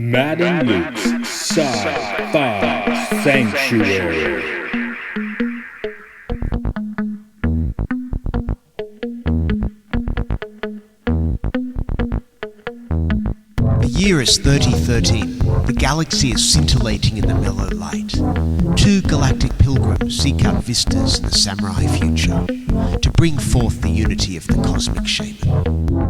Matt and Luke's Sci-Fi Sanctuary. The year is 3013. The galaxy is scintillating in the mellow light. Two galactic pilgrims seek out vistas in the samurai future to bring forth the unity of the cosmic shaman.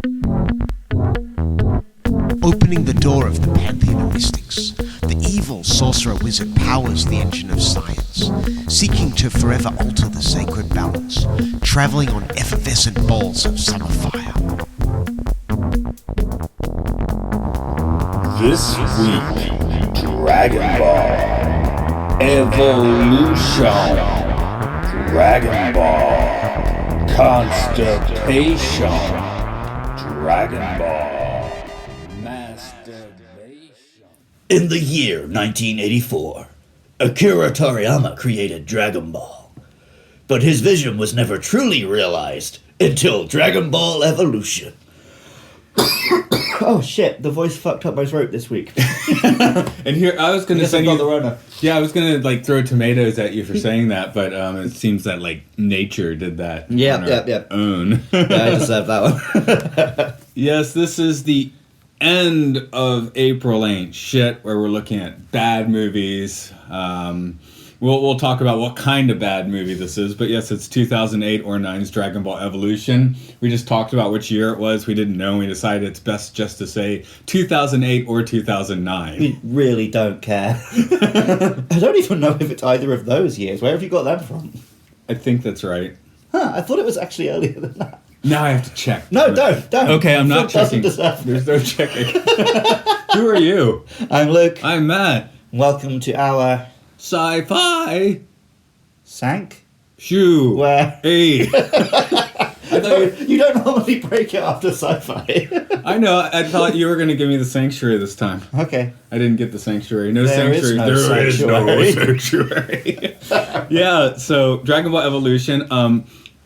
Opening the door of the pantheon of mystics, the evil sorcerer wizard powers the engine of science, seeking to forever alter the sacred balance, travelling on effervescent balls of summer fire. This week, Dragonball Evolution, Dragonball Constipation, Dragonball Masturbation. In the year 1984, Akira Toriyama created Dragon Ball, but his vision was never truly realized until Dragon Ball Evolution. Oh shit, the voice fucked up my throat this week. And here, I was going to send I've you... got the Rona. Yeah, I was going to, throw tomatoes at you for saying that, but it seems that, nature did that on our own. Yeah, I deserve that one. Yes, this is the end of April Ain't Shit, where we're looking at bad movies. We'll talk about what kind of bad movie this is, but yes, it's 2008 or 9's Dragon Ball Evolution. We just talked about which year it was. We didn't know, and we decided it's best just to say 2008 or 2009. We really don't care. I don't even know if it's either of those years. Where have you got them from? I think that's right. Huh, I thought it was actually earlier than that. Now I have to check. No, don't. Okay, I'm not checking. Deserve There's no checking. Who are you? I'm Luke. I'm Matt. Welcome to our... Sci-Fi. Sank? Shoe. Where? Hey. I thought you don't normally break it after sci-fi. I know. I thought you were going to give me the sanctuary this time. Okay. I didn't get the sanctuary. No There sanctuary. is no sanctuary. Yeah, so Dragon Ball Evolution.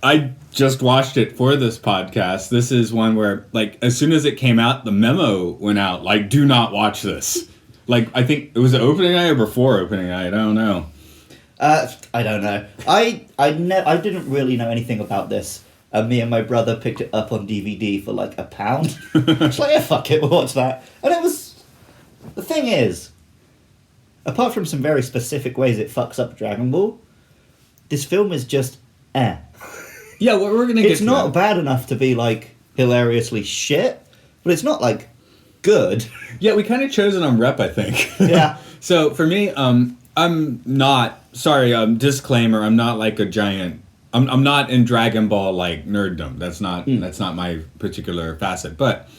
I just watched it for this podcast. This is one where, as soon as it came out, the memo went out, do not watch this. I think it was the opening night or before opening night. I don't know. I don't know. I didn't really know anything about this. Me and my brother picked it up on DVD for £1. It's yeah, fuck it, we'll watch that. And it was... The thing is, apart from some very specific ways it fucks up Dragon Ball, this film is just eh. Yeah, we're going to get It's not bad enough to be, hilariously shit, but it's not, good. Yeah, we kind of chose it on rep, I think. Yeah. So, for me, I'm not... Sorry, disclaimer, I'm not a giant... I'm not in Dragon Ball nerddom. That's not my particular facet. But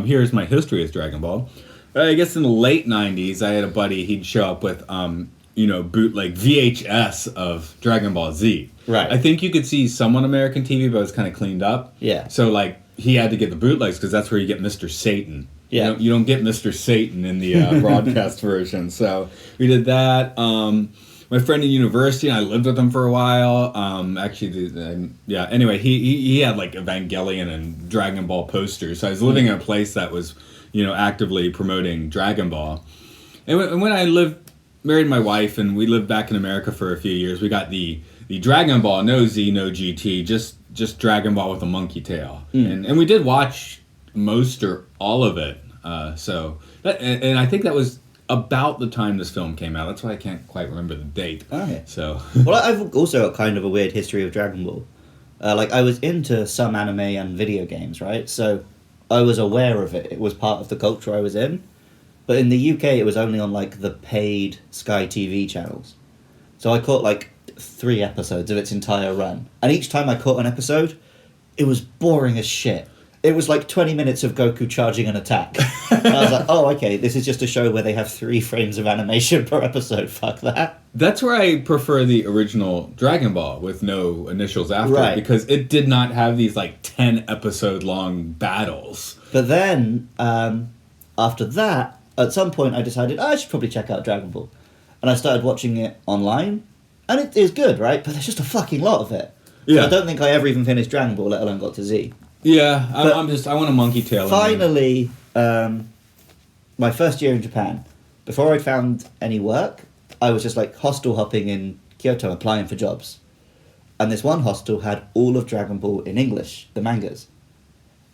here's my history with Dragon Ball. I guess in the late 90s, I had a buddy. He'd show up with bootleg VHS of Dragon Ball Z. Right. I think you could see some on American TV, but it was kind of cleaned up. Yeah. So he had to get the bootlegs because that's where you get Mr. Satan. Yeah. You don't get Mr. Satan in the broadcast version. So we did that. My friend in university, and I lived with him for a while. Anyway, he had Evangelion and Dragon Ball posters. So I was living in a place that was, actively promoting Dragon Ball. And when I married my wife, and we lived back in America for a few years, we got the Dragon Ball, no Z, no GT, just Dragon Ball with a monkey tail. And we did watch most or all of it. And I think that was about the time this film came out. That's why I can't quite remember the date. Okay. So. Well, I've also got kind of a weird history of Dragon Ball. I was into some anime and video games, right? So I was aware of it. It was part of the culture I was in. But in the UK, it was only on the paid Sky TV channels. So I caught 3 episodes of its entire run. And each time I caught an episode, it was boring as shit. It was 20 minutes of Goku charging an attack. And I was oh, okay, this is just a show where they have 3 frames of animation per episode. Fuck that. That's where I prefer the original Dragon Ball with no initials after. Right. Because it did not have these 10 episode long battles. But then, after that, at some point I decided I should probably check out Dragon Ball. And I started watching it online. And it is good, right? But there's just a fucking lot of it. Yeah. So I don't think I ever even finished Dragon Ball, let alone got to Z. Yeah, I want a monkey tail. Finally, my first year in Japan, before I'd found any work, I was just like hostel hopping in Kyoto applying for jobs. And this one hostel had all of Dragon Ball in English, the mangas.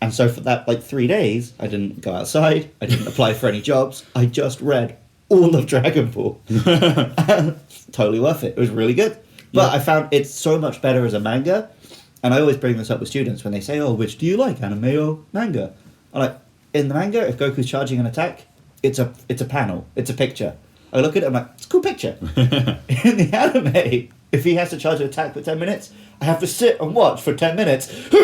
And so for that, 3 days, I didn't go outside, I didn't apply for any jobs, I just read all of Dragon Ball. Totally worth it. It was really good. But I found it's so much better as a manga, and I always bring this up with students when they say, oh, which do you like, anime or manga? I'm like, in the manga, if Goku's charging an attack, it's a panel, it's a picture. I look at it, I'm like, it's a cool picture. In the anime, if he has to charge an attack for 10 minutes, I have to sit and watch for 10 minutes. It's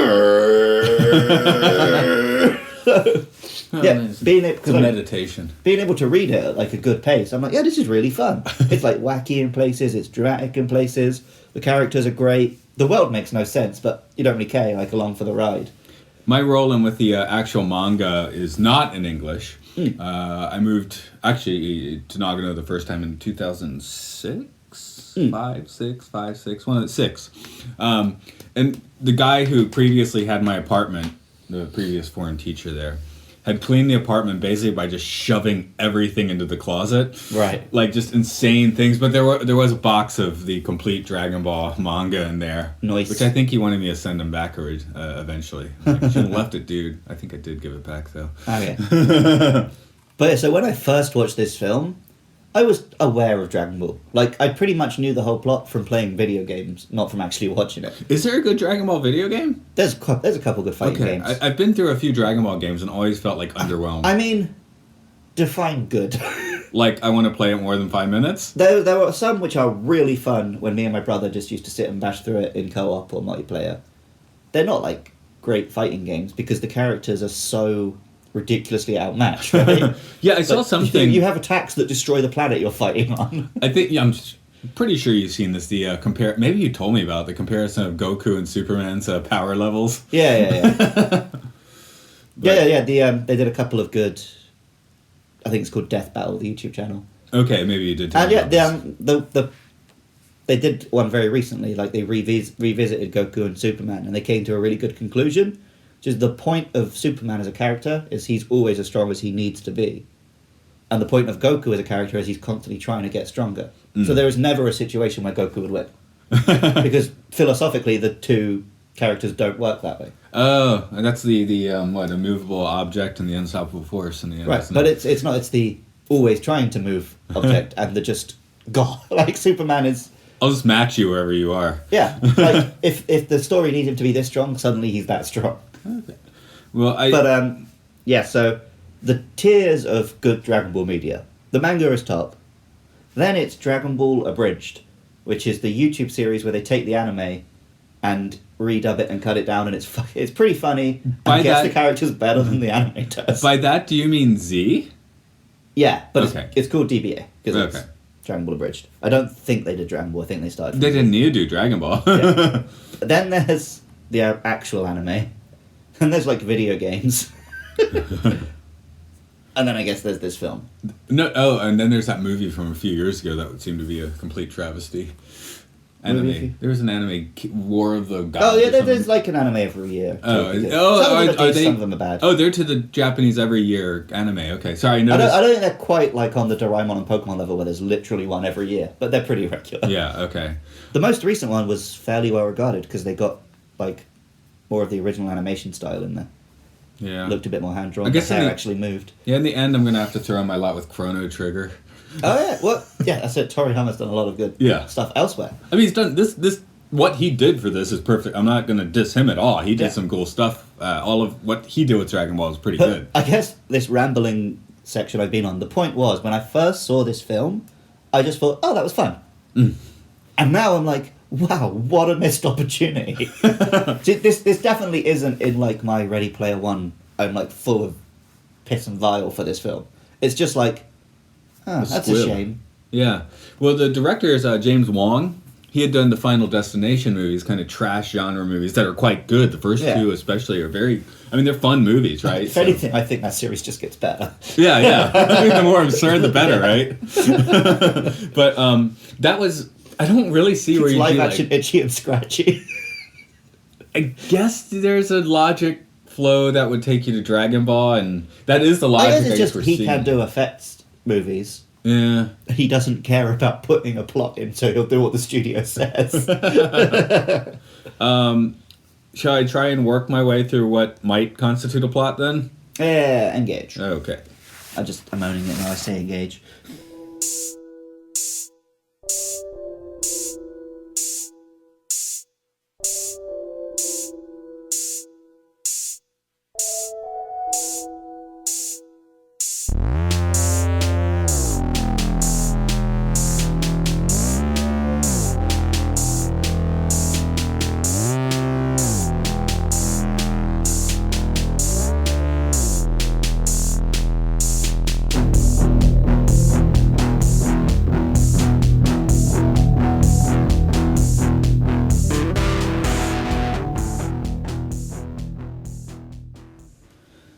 a meditation. Being able to read it at a good pace, I'm like, yeah, this is really fun. It's wacky in places, it's dramatic in places, the characters are great, the world makes no sense, but you don't really care, along for the ride. My role in with the actual manga is not in English. I moved actually to Nagano the first time in 2006, 6. And the guy who previously had my apartment, the previous foreign teacher there, had cleaned the apartment basically by just shoving everything into the closet. Right. Just insane things. But there was a box of the complete Dragon Ball manga in there. Nice. Which I think he wanted me to send him back eventually. I should have left it, dude. I think I did give it back, though. Okay. But so when I first watched this film, I was aware of Dragon Ball. I pretty much knew the whole plot from playing video games, not from actually watching it. Is there a good Dragon Ball video game? There's a couple good fighting games. I've been through a few Dragon Ball games and always felt underwhelmed. I mean, define good. I want to play it more than 5 minutes? There are some which are really fun when me and my brother just used to sit and bash through it in co-op or multiplayer. They're not great fighting games because the characters are so ridiculously outmatched, right? Yeah, I saw something. You have attacks that destroy the planet you're fighting on. I think I'm pretty sure you've seen this. The maybe you told me about the comparison of Goku and Superman's power levels. Yeah. Yeah. They did a couple of good. I think it's called Death Battle, the YouTube channel. Okay, maybe you did. And they did one very recently. They revisited Goku and Superman, and they came to a really good conclusion. Just the point of Superman as a character is he's always as strong as he needs to be. And the point of Goku as a character is he's constantly trying to get stronger. So there is never a situation where Goku would win. Because philosophically, the two characters don't work that way. Oh, and that's the immovable object and the unstoppable force. In the end, right, but it's not. It's the always trying to move object and the just God. Superman is... I'll just match you wherever you are. Yeah, if the story needs him to be this strong, suddenly he's that strong. Okay. Well, so the tiers of good Dragon Ball media. The manga is top. Then it's Dragon Ball Abridged, which is the YouTube series where they take the anime and redub it and cut it down, and it's pretty funny. I guess the characters better than the anime does. By that, do you mean Z? Yeah, but it's called DBA because it's Dragon Ball Abridged. I don't think they did DragonAll. I think they started. They didn't need to do Dragon Ball. Yeah. Then there's the actual anime. And there's video games. And then I guess there's this film. And then there's that movie from a few years ago that would seem to be a complete travesty. Anime. There was an anime, War of the Gods. Oh yeah, there's an anime every year. Some of them are bad. Oh, they're to the Japanese every year anime. Okay, sorry. I don't think they're quite on the Doraemon and Pokemon level where there's literally one every year, but they're pretty regular. Yeah. Okay. The most recent one was fairly well regarded because they got more of the original animation style in there. Yeah. Looked a bit more hand-drawn. I guess the hair actually moved. Yeah, in the end, I'm going to have to throw in my lot with Chrono Trigger. Oh, yeah. Well, yeah, I said Toriyama's done a lot of good stuff elsewhere. I mean, he's done this. What he did for this is perfect. I'm not going to diss him at all. He did some cool stuff. All of what he did with Dragon Ball is pretty good. I guess this rambling section I've been on, the point was, when I first saw this film, I just thought, oh, that was fun. And now I'm like, wow, what a missed opportunity. This definitely isn't in my Ready Player One. I'm full of piss and vile for this film. It's just that's a shame. Yeah. Well, the director is James Wong. He had done the Final Destination movies, kind of trash genre movies that are quite good. The first two especially are very... I mean, they're fun movies, right? If anything, I think that series just gets better. Yeah. I think the more absurd, the better, right? But that was... I don't really see where you live action Itchy and Scratchy. I guess there's a logic flow that would take you to Dragon Ball, and that is the I logic guess it's just we're he seeing. can do effects movies. Yeah. He doesn't care about putting a plot in, so he'll do what the studio says. Shall I try and work my way through what might constitute a plot then? Yeah, engage. Okay. I'm owning it now. I say engage.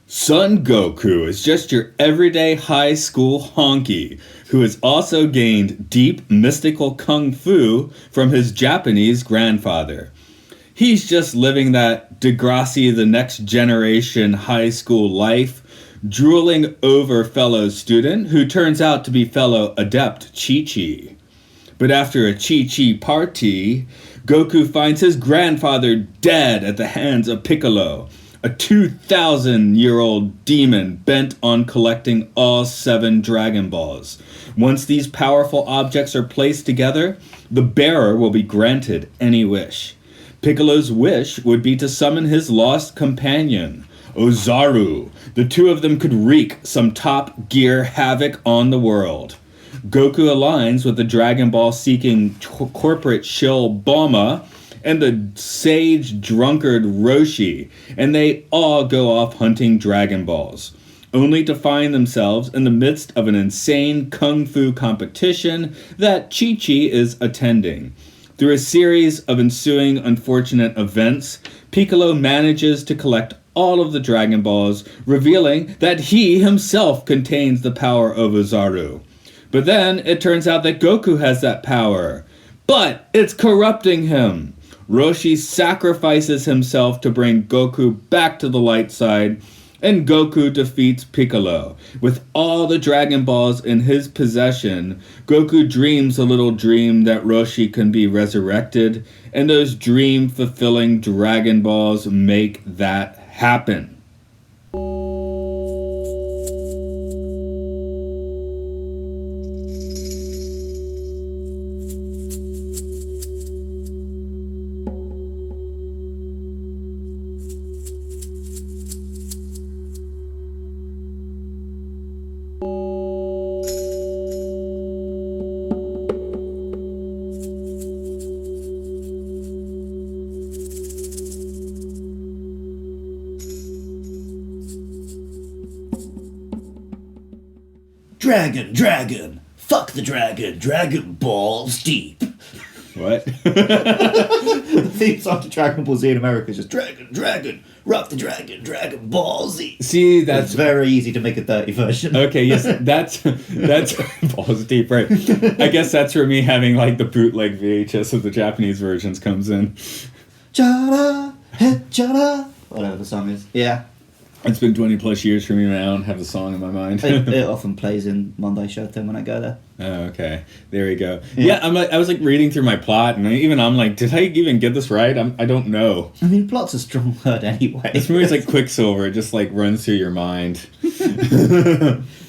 Son Goku is just your everyday high school honky who has also gained deep mystical kung fu from his Japanese grandfather. He's just living that Degrassi the next generation high school life, drooling over fellow student who turns out to be fellow adept Chi-Chi. But after a Chi-Chi party, Goku finds his grandfather dead at the hands of Piccolo, a 2,000-year-old demon bent on collecting all 7 Dragon Balls. Once these powerful objects are placed together, the bearer will be granted any wish. Piccolo's wish would be to summon his lost companion, Ozaru. The two of them could wreak some top-gear havoc on the world. Goku aligns with the Dragon Ball seeking corporate shill Bulma and the sage drunkard Roshi, and they all go off hunting Dragon Balls, only to find themselves in the midst of an insane kung fu competition that Chi-Chi is attending. Through a series of ensuing unfortunate events, Piccolo manages to collect all of the Dragon Balls, revealing that he himself contains the power of Ozaru. But then it turns out that Goku has that power, but it's corrupting him. Roshi sacrifices himself to bring Goku back to the light side, and Goku defeats Piccolo. With all the Dragon Balls in his possession, Goku dreams a little dream that Roshi can be resurrected, and those dream-fulfilling Dragon Balls make that happen. Dragon, fuck the dragon, Dragonballz deep. What? The theme song to Dragon Ball Z in America is just Dragon, rock the dragon, Dragonballz. See, It's that's... very easy to make a dirty version. Okay, yes, that's balls deep, right? I guess that's where me having like the bootleg VHS of the Japanese versions comes in. Chara, hey, chara. Whatever the song is. Yeah. It's been 20 plus years for me, and I don't have the song in my mind. It often plays in Monday Showtime when I go there. Oh, okay. There we go. Yeah, I was like reading through my plot, and I'm like, did I even get this right? I don't know. I mean, plot's a strong word anyway. This movie's like Quicksilver. It just like runs through your mind.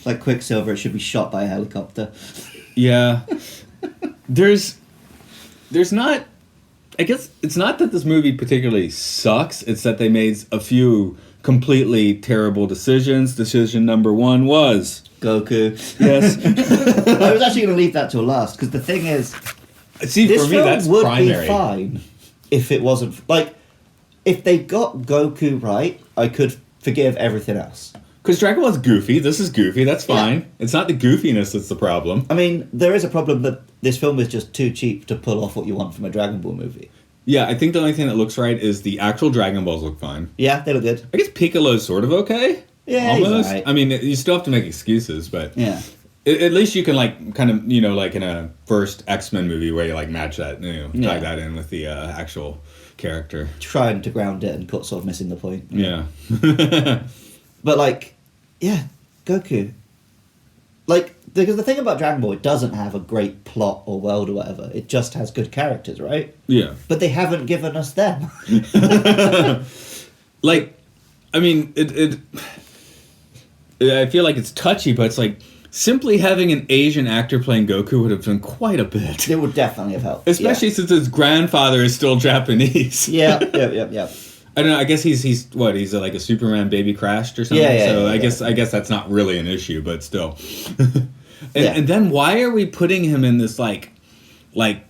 Like Quicksilver, it should be shot by a helicopter. Yeah. There's not... I guess it's not that this movie particularly sucks. It's that they made a few completely terrible decisions. Decision number 1 was... Goku. Yes. I was actually going to leave that till last, because the thing is... See, this for me, film that's would primary. be fine if it wasn't... Like, if they got Goku right, I could forgive everything else. Because Dragon Ball's goofy. This is goofy. That's fine. Yeah. It's not the goofiness that's the problem. I mean, there is a problem that this film is just too cheap to pull off what you want from a Dragon Ball movie. Yeah, I think the only thing that looks right is the actual Dragon Balls look fine. Yeah, they look good. I guess Piccolo's sort of okay. Yeah, almost. he's right. I mean, you still have to make excuses, but yeah, at least you can like kind of like in a first X-Men movie where you like match that, tie that in with the actual character. Trying to ground it and sort of missing the point. Yeah. But, like, yeah, Goku. Like, because the thing about Dragon Ball, it doesn't have a great plot or world or whatever. It just has good characters, right? Yeah. But they haven't given us them. Like, I mean, I feel like it's touchy, but it's like, simply having an Asian actor playing Goku would have done quite a bit. It would definitely have helped. Especially since his grandfather is still Japanese. Yeah. I don't know. I guess he's like a Superman baby crashed or something. Yeah, I guess that's not really an issue, but still. Yeah. And then why are we putting him in this like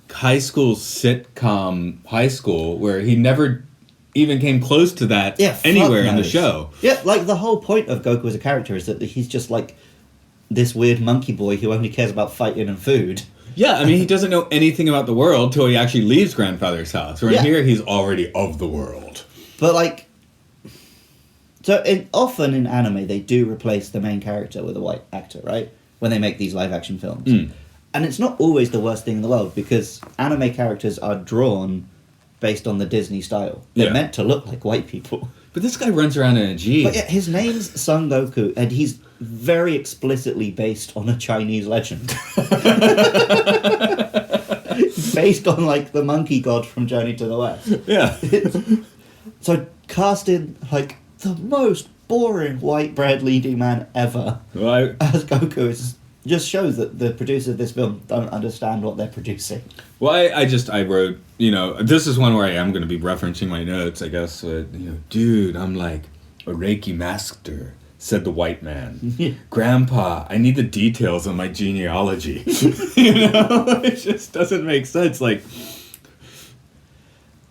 high school sitcom high school where he never even came close to that anywhere in the show? Yeah, like the whole point of Goku as a character is that he's just like this weird monkey boy who only cares about fighting and food. Yeah, I mean, he doesn't know anything about the world till he actually leaves grandfather's house. Right here, he's already of the world. But, like... So, often in anime, they do replace the main character with a white actor, right? When they make these live-action films. And it's not always the worst thing in the world, because anime characters are drawn based on the Disney style. They're meant to look like white people. But this guy runs around in a jeep. But yeah, his name's Son Goku, and he's very explicitly based on a Chinese legend. Based on, like, the monkey god from Journey to the West. Yeah. So, casting, like, the most boring white bread leading man ever as Goku just shows that the producers of this film don't understand what they're producing. Well, I wrote, this is one where I am going to be referencing my notes, I guess. Dude, I'm like a Reiki master, said the white man. Grandpa, I need the details on my genealogy. It just doesn't make sense. Like,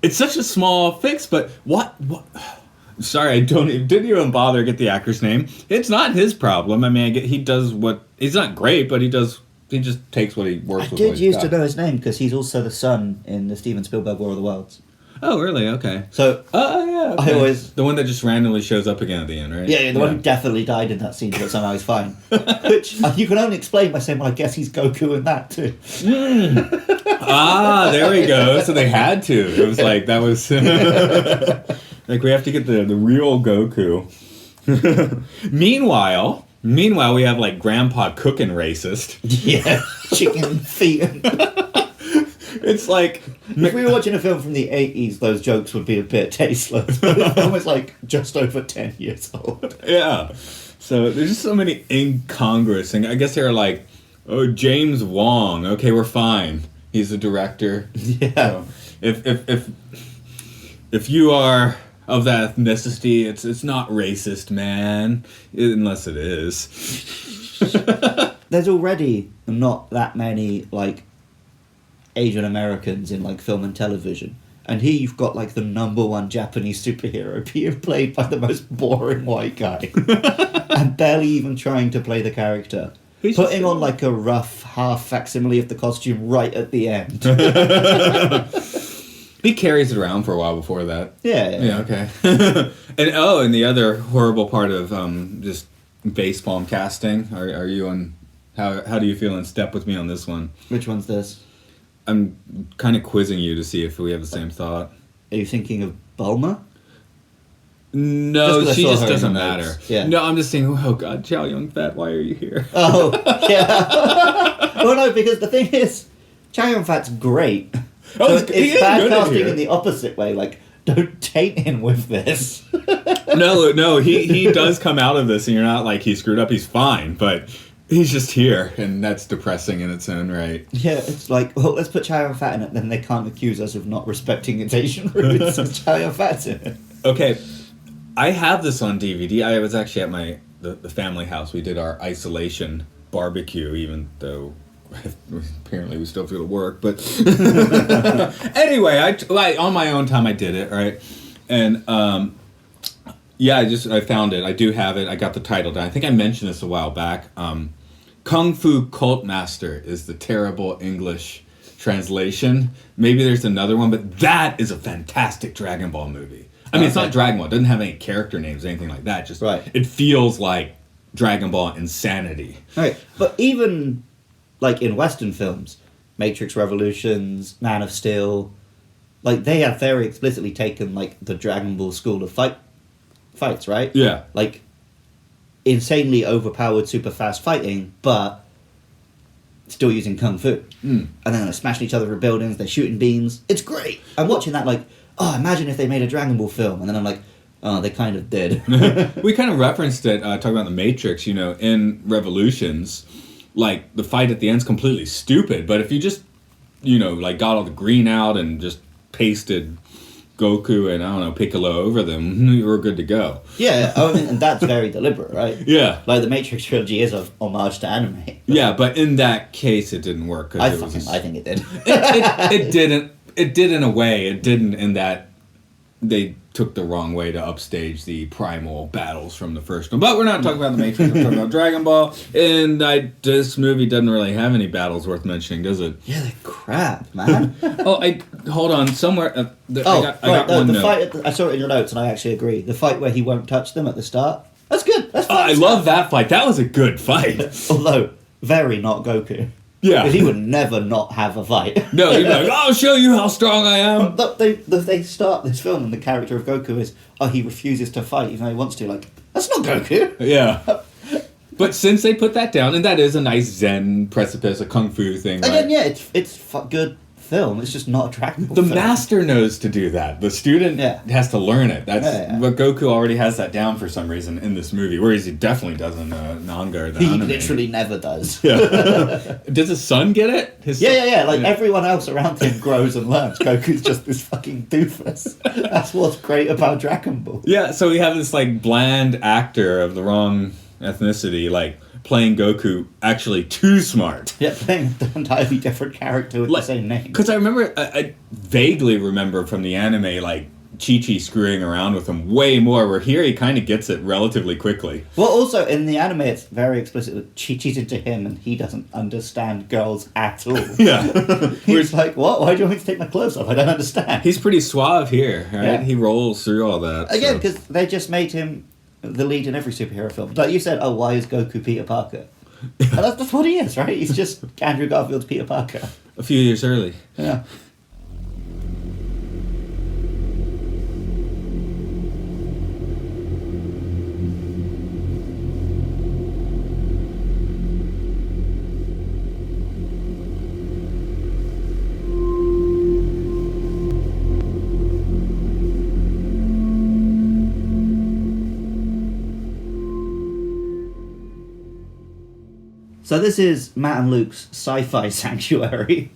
it's such a small fix, but what? Sorry, I didn't even bother to get the actor's name. It's not his problem. I mean, he does what... He's not great, but he just takes what he works with. I did used to know his name, because he's also the son in the Steven Spielberg War of the Worlds. Oh, really? Okay. So, yeah. Okay. I always... The one that just randomly shows up again at the end, right? Yeah, the one who definitely died in that scene, but somehow he's fine. Which you can only explain by saying, well, I guess he's Goku in that, too. There we go. So they had to. It was like, that was... like, we have to get the real Goku. Meanwhile, we have, like, Grandpa cooking racist. Yeah, chicken feet. It's like... If we were watching a film from the 80s, those jokes would be a bit tasteless. But the film is, like, just over 10 years old. Yeah. So there's just so many incongruous things. I guess they're like, oh, James Wong. Okay, we're fine. He's the director. Yeah. So if you are of that ethnicity, it's not racist, man. Unless it is. There's already not that many, like, Asian Americans in, like, film and television. And here you've got, like, the #1 Japanese superhero being played by the most boring white guy. And barely even trying to play the character. Putting on, like, a rough half facsimile of the costume right at the end. He carries it around for a while before that. Yeah, okay. and the other horrible part of just base palm casting, are you on... How do you feel in step with me on this one? Which one's this? I'm kind of quizzing you to see if we have the same thought. Are you thinking of Bulma? No, she just doesn't matter. Notes. Yeah. No, I'm just saying, oh God, Chow Yun-Fat, why are you here? Oh, yeah. Well, no, because the thing is, Chow Yun-Fat's great. Oh, so it's bad casting in the opposite way. Like, don't taint him with this. No, he does come out of this, and you're not like, he screwed up, he's fine, but... He's just here, and that's depressing in its own right. Yeah, it's like, well, let's put Chow Yun-Fat in it, then they can't accuse us of not respecting its Asian roots since Chow Yun-Fat's in it. Okay, I have this on DVD. I was actually at the family house. We did our isolation barbecue, even though apparently we still have to go to work. But anyway, I on my own time I did it, right? And yeah, I found it. I do have it. I got the title down. I think I mentioned this a while back. Kung Fu Cult Master is the terrible English translation. Maybe there's another one, but that is a fantastic Dragon Ball movie. I mean, it's not Dragon Ball. It doesn't have any character names or anything like that. Just It feels like Dragon Ball insanity. Right, but even like in Western films, Matrix Revolutions, Man of Steel, like they have very explicitly taken like the Dragon Ball school of fights, right? Yeah. Like insanely overpowered, super fast fighting, but still using kung fu. And then they're smashing each other through buildings. They're shooting beams. It's great. I'm watching that like, oh, imagine if they made a Dragon Ball film, and then I'm like, oh, they kind of did. We kind of referenced it, talking about the Matrix, you know, in Revolutions, like, the fight at the end's completely stupid, but if you just, you know, like, got all the green out and just pasted Goku and, I don't know, Piccolo over them, you were good to go. Yeah, I mean, and that's very deliberate, right? Yeah. Like, the Matrix trilogy is a homage to anime. Yeah, but in that case, it didn't work. I think it did. It didn't. It did in a way. It didn't in that they took the wrong way to upstage the primal battles from the first one. But we're not talking about the Matrix. We're talking about Dragon Ball. And this movie doesn't really have any battles worth mentioning, does it? Yeah, they're crap, man. Hold on. Somewhere. I got one the note. fight. I saw it in your notes, and I actually agree. The fight where he won't touch them at the start. That's good. That's fine. I love that fight. That was a good fight. Although very not Goku. Yeah. Because he would never not have a fight. No, he'd be like, I'll show you how strong I am. They start this film and the character of Goku is, he refuses to fight even though he wants to. Like, that's not Goku. Yeah. But since they put that down, and that is a nice Zen precipice, a kung fu thing. Again, right? yeah, it's good film. It's just not a Dragon Ball The film. master knows to do that. The student has to learn it. That's but Goku already has that down for some reason in this movie, whereas he definitely doesn't manga or the He anime. literally never does. Yeah. Does his son get it? Yeah. Like everyone else around him grows and learns. Goku's just this fucking doofus. That's what's great about Dragon Ball. Yeah, so we have this like bland actor of the wrong ethnicity, like playing Goku actually too smart. Yeah, playing an entirely different character with the same name. Because I vaguely remember from the anime, like, Chi-Chi screwing around with him way more, where here he kind of gets it relatively quickly. Well, also, in the anime, it's very explicit that Chi-Chi's into him and he doesn't understand girls at all. Yeah. He's like, what? Why do you want me to take my clothes off? I don't understand. He's pretty suave here, right? Yeah. He rolls through all that. Again, because they just made him the lead in every superhero film. Like you said, why is Goku Peter Parker? And that's what he is, right? He's just Andrew Garfield's Peter Parker. A few years early. Yeah. So this is Matt and Luke's sci-fi sanctuary.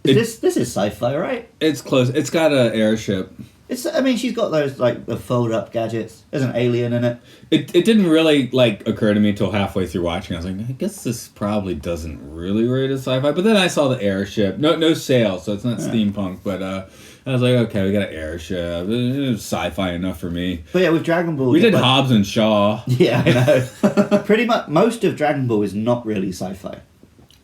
This is sci-fi, right? It's close. It's got an airship. She's got those like the fold-up gadgets. There's an alien in it. It didn't really like occur to me until halfway through watching. I was like, I guess this probably doesn't really rate as sci-fi. But then I saw the airship. No sail, so it's not steampunk. But I was like, okay, we got an airship. It was sci-fi enough for me. But yeah, with Dragon Ball, we did Hobbs and Shaw. Yeah, I know. Pretty much most of Dragon Ball is not really sci-fi.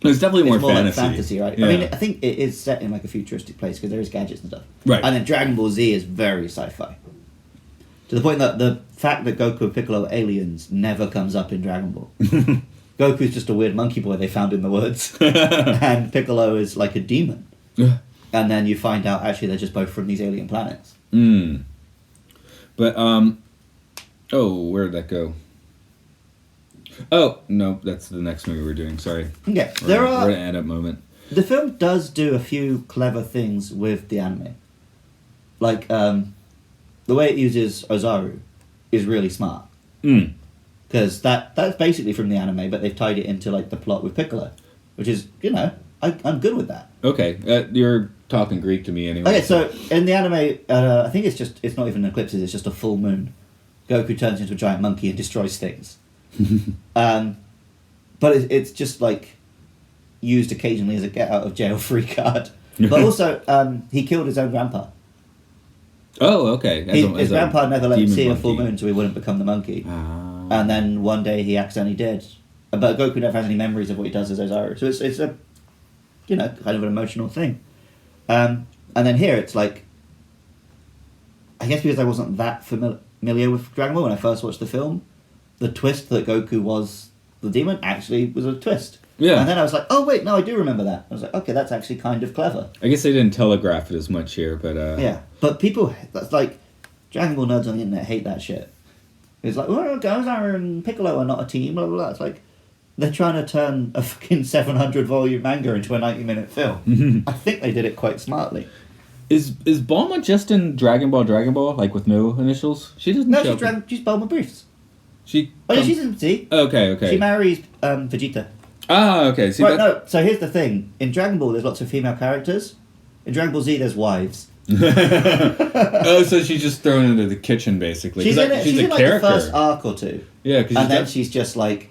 It's definitely more fantasy. Like fantasy, right? Yeah. I mean, I think it is set in like a futuristic place because there is gadgets and stuff. Right. And then Dragon Ball Z is very sci-fi. To the point that the fact that Goku and Piccolo are aliens never comes up in Dragon Ball. Goku's just a weird monkey boy they found in the woods. And Piccolo is like a demon. And then you find out actually they're just both from these alien planets. But, where did that go? Oh, no, that's the next movie we're doing, sorry. Yeah, We're at an end-up moment. The film does do a few clever things with the anime. Like, the way it uses Ozaru is really smart. Because that's basically from the anime, but they've tied it into like the plot with Piccolo. Which is, I'm good with that. Okay, you're talking Greek to me anyway. Okay, so in the anime, I think it's not even eclipses, it's just a full moon. Goku turns into a giant monkey and destroys things. But it's just like used occasionally as a get out of jail free card. But also, he killed his own grandpa. Oh, okay. His grandpa never let him see a full monkey. moon, so he wouldn't become the monkey. And then one day he accidentally did. But Goku never has any memories of what he does as Ozaru. So it's a, kind of an emotional thing. And then here it's like, I guess because I wasn't that familiar with Dragon Ball when I first watched the film, the twist that Goku was the demon actually was a twist. Yeah. And then I was like, oh wait, no, I do remember that. I was like, okay, that's actually kind of clever. I guess they didn't telegraph it as much here, but Yeah, but people, that's like, Dragon Ball nerds on the internet hate that shit. It's like, well, Gozer and Piccolo are not a team, blah, blah, blah. It's like, they're trying to turn a fucking 700 volume manga into a 90-minute film. I think they did it quite smartly. Is Bulma just in Dragon Ball, like with no initials? She doesn't No, show she's Bulma Briefs. She. Oh, yeah, she's in Z. Okay. She marries Vegeta. Ah, okay. See, Right, no, so here's the thing. In Dragon Ball, there's lots of female characters. In Dragon Ball Z, there's wives. Oh, so she's just thrown into the kitchen, basically. She's in it. She's a in like character. the first arc or two. Yeah, because And then she's just like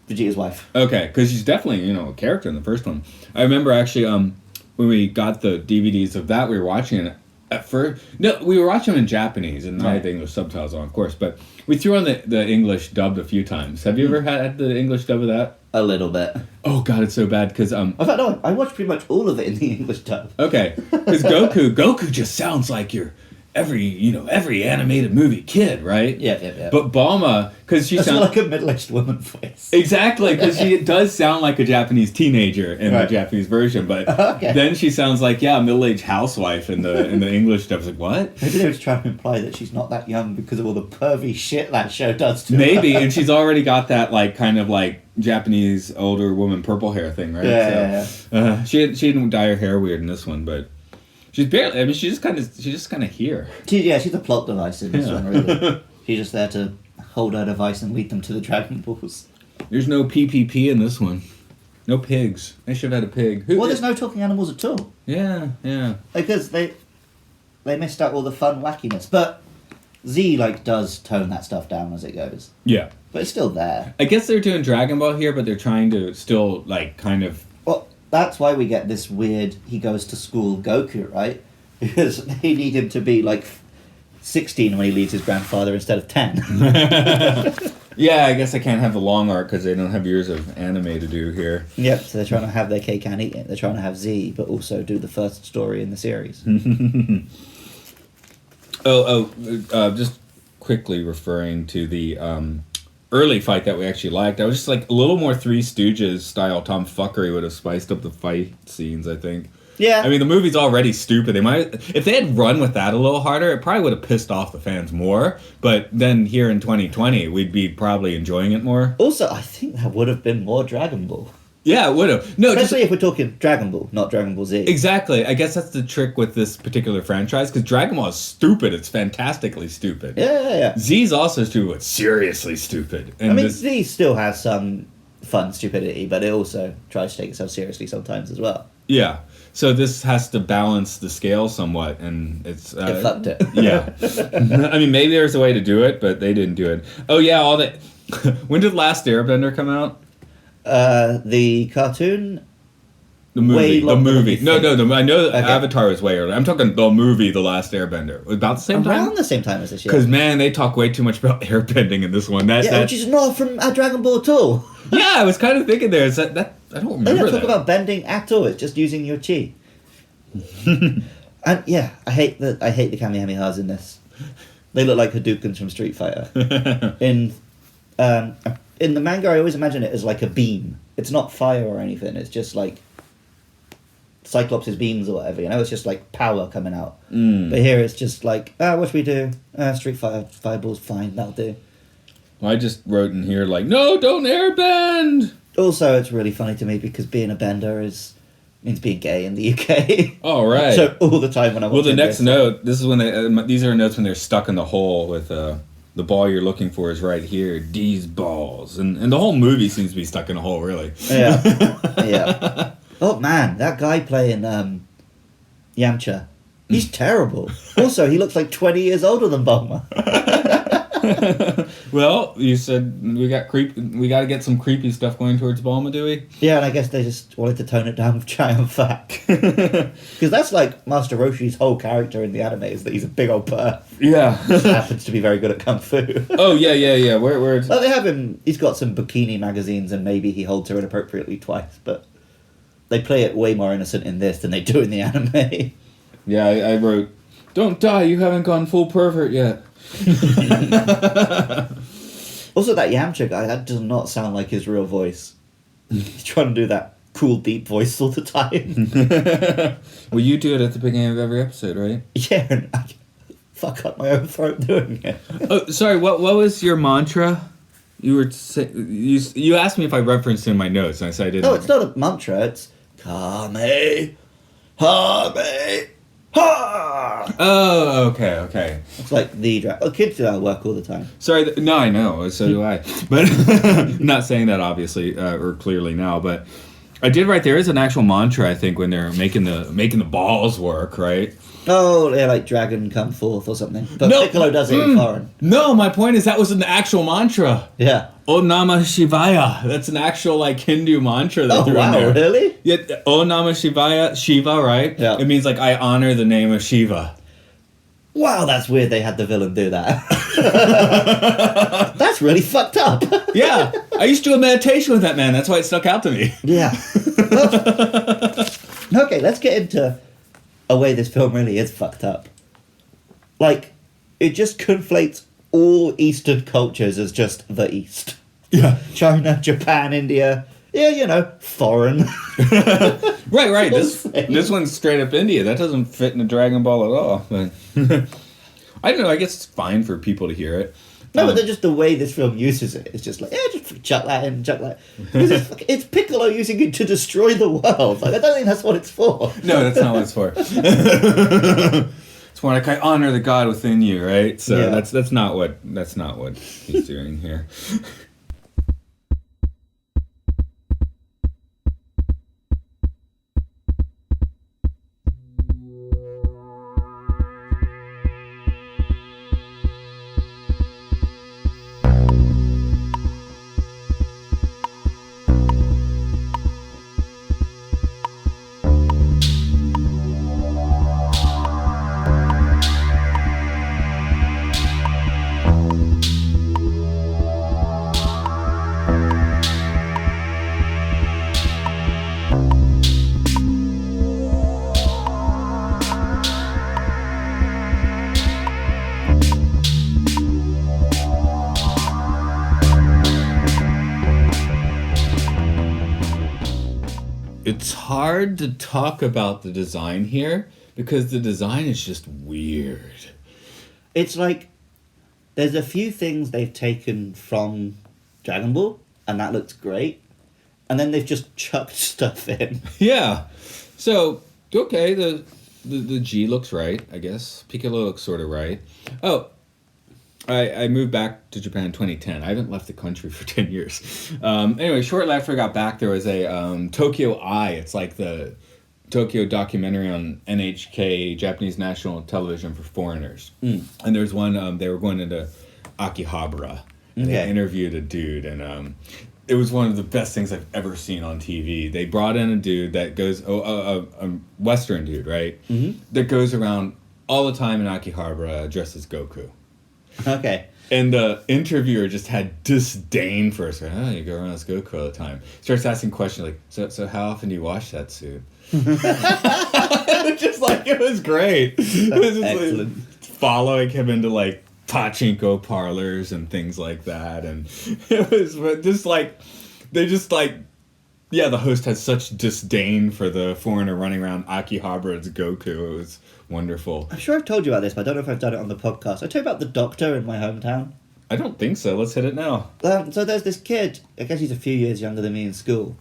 Vegeta's wife. Okay, because she's definitely, a character in the first one. I remember actually, when we got the DVDs of that, we were watching it at first. No, we were watching them in Japanese, and I had the English subtitles on, of course. But we threw on the English dubbed a few times. Have you ever had the English dub of that? A little bit. Oh God, it's so bad because In fact, no, I watched pretty much all of it in the English dub. Okay, because Goku just sounds like your every animated movie kid, right? Yeah. But Bulma, because she That's sounds like a middle-aged woman voice. exactly, because she does sound like a Japanese teenager in the Japanese version, but then she sounds like a middle-aged housewife in the English dub. I was like, what? Maybe they were trying to imply that she's not that young because of all the pervy shit that show does to her. Maybe, and she's already got that kind of Japanese older woman purple hair thing, right? Yeah. She didn't dye her hair weird in this one, but she's barely. I mean, she's just kind of here. She's a plot device in this one, really. She's just there to hold her device and lead them to the Dragon Balls. There's no PPP in this one. No pigs. They should have had a pig. There's no talking animals at all. Yeah. Because they missed out all the fun wackiness. But Z does tone that stuff down as it goes. Yeah. But it's still there. I guess they're doing Dragon Ball here, but they're trying to still kind of. Well, that's why we get this weird he goes to school Goku, right? Because they need him to be 16 when he leaves his grandfather instead of 10. Yeah, I guess I can't have the long arc because they don't have years of anime to do here. Yep, so they're trying to have their cake and eat it. They're trying to have Z, but also do the first story in the series. Just quickly referring to the early fight that we actually liked. I was just a little more Three Stooges style tomfuckery would have spiced up the fight scenes, I think. Yeah. I mean, the movie's already stupid. If they had run with that a little harder, it probably would have pissed off the fans more. But then here in 2020, we'd be probably enjoying it more. Also, I think that would have been more Dragon Ball. Yeah, it would have. No, especially if we're talking Dragon Ball, not Dragon Ball Z. Exactly. I guess that's the trick with this particular franchise, because Dragon Ball is stupid. It's fantastically stupid. Yeah. Z's also stupid, but seriously stupid. And Z still has some fun stupidity, but it also tries to take itself seriously sometimes as well. Yeah. So this has to balance the scale somewhat, and it's... it fucked it. Yeah. I mean, maybe there's a way to do it, but they didn't do it. Oh, yeah, when did Last Airbender come out? The cartoon? The movie. The movie. No, I know that Avatar was way earlier. I'm talking the movie, The Last Airbender. About the same time? Around the same time as this, yeah. Because, man, they talk way too much about airbending in this one. Which is not from Dragon Ball at all. Yeah, I was kind of thinking there. I don't remember They don't that. talk about bending at all. It's just using your chi. And yeah, I hate the Kamehamehas in this. They look like Hadoukens from Street Fighter. In the manga, I always imagine it as a beam. It's not fire or anything. It's just Cyclops' beams or whatever. It's just power coming out. But here it's just what should we do? Street Fighter fireballs, fine, that'll do. Well, I just wrote in here no, don't airbend. Also, it's really funny to me because being a bender means being gay in the UK. Oh, right. So all the time when I'm watching the next note, this is when these are notes when they're stuck in the hole with the ball you're looking for is right here. These balls. And the whole movie seems to be stuck in a hole, really. Yeah. Oh, man, that guy playing Yamcha, he's terrible. Also, he looks 20 years older than Bulma. Well, you said we got to get some creepy stuff going towards Bulma, do we? Yeah, and I guess they just wanted to tone it down with Giant Fat. Because that's Master Roshi's whole character in the anime is that he's a big old perv. Yeah. Just happens to be very good at Kung Fu. Oh, yeah. Where they have him, he's got some bikini magazines and maybe he holds her inappropriately twice, but they play it way more innocent in this than they do in the anime. Yeah, I wrote, don't die, you haven't gone full pervert yet. Also, that Yamcha guy, that does not sound like his real voice. He's trying to do that cool, deep voice all the time. Well, you do it at the beginning of every episode, right? Yeah, and I fuck up my own throat doing it. Oh, sorry. What was your mantra? You were you asked me if I referenced it in my notes, and I said I didn't. No, it's not a mantra. It's Kame, Hame, Ha. Oh, okay. It's like the kids do that work all the time. Sorry. No, I know. So do I. But I'm not saying that obviously or clearly now, but I did write there is an actual mantra. I think when they're making the balls work, right? Oh, yeah, like Dragon Come Forth or something. But No. Piccolo does it in foreign. No, my point is that was an actual mantra. Yeah. Om Namah Shivaya. That's an actual like Hindu mantra they threw in there. Really? Yeah, Om Namah Shivaya, Shiva, right? Yeah. It means like I honor the name of Shiva. Wow, that's weird they had the villain do that. That's really fucked up. Yeah, I used to do a meditation with that man. That's why it stuck out to me. Yeah. Well, okay, let's get into a way this film really is fucked up. Like, it just conflates all Eastern cultures as just the East. Yeah. China, Japan, India. Yeah, you know, foreign. Right. This one's straight up India. That doesn't fit in the Dragon Ball at all. But I don't know. I guess it's fine for people to hear it. No, but just the way this film uses it, it's just like, yeah, just chuck that in, chuck that. Because it's Piccolo using it to destroy the world. Like, I don't think that's what it's for. No, that's not what it's for. It's more like I honor the God within you, right? So Yeah. that's not what he's doing here. It's hard to talk about the design here because the design is just weird. It's like, there's a few things they've taken from Dragon Ball, and that looks great. And then they've just chucked stuff in. Yeah. So, okay, the G looks right, I guess. Piccolo looks sort of right. Oh, I moved back to Japan in 2010. I haven't left the country for 10 years. Anyway, shortly after I got back, there was a Tokyo Eye. It's like the Tokyo documentary on NHK, Japanese National Television for Foreigners. And there's one, they were going into Akihabara. And they interviewed a dude, and it was one of the best things I've ever seen on TV. They brought in a dude that goes, a Western dude, right? That goes around all the time in Akihabara dressed as Goku. Okay. And the interviewer just had disdain for us. Like, oh, you go around as Goku all the time. Starts asking questions like, so how often do you wash that suit? Just like, it was great. It was just Excellent. like following him into like pachinko parlors and things like that. And it was just like, they just like, yeah, the host had such disdain for the foreigner running around Akihabara as Goku. It was wonderful. I'm sure I've told you about this, but I don't know if I've done it on the podcast. I told you about the doctor in my hometown. I don't think so. Let's hit it now. So there's this kid, I guess he's a few years younger than me in school.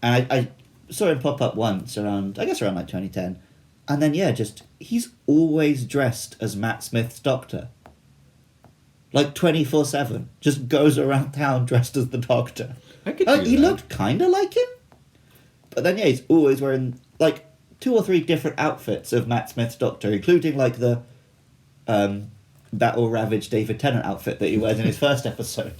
And I saw him pop up once around like 2010. And then, yeah, he's always dressed as Matt Smith's doctor. Like 24/7. Just goes around town dressed as the doctor. I could do He that. looked kind of like him. But then, yeah, he's always wearing like 2 or 3 different outfits of Matt Smith's doctor, including like the battle ravaged David Tennant outfit that he wears in his first episode.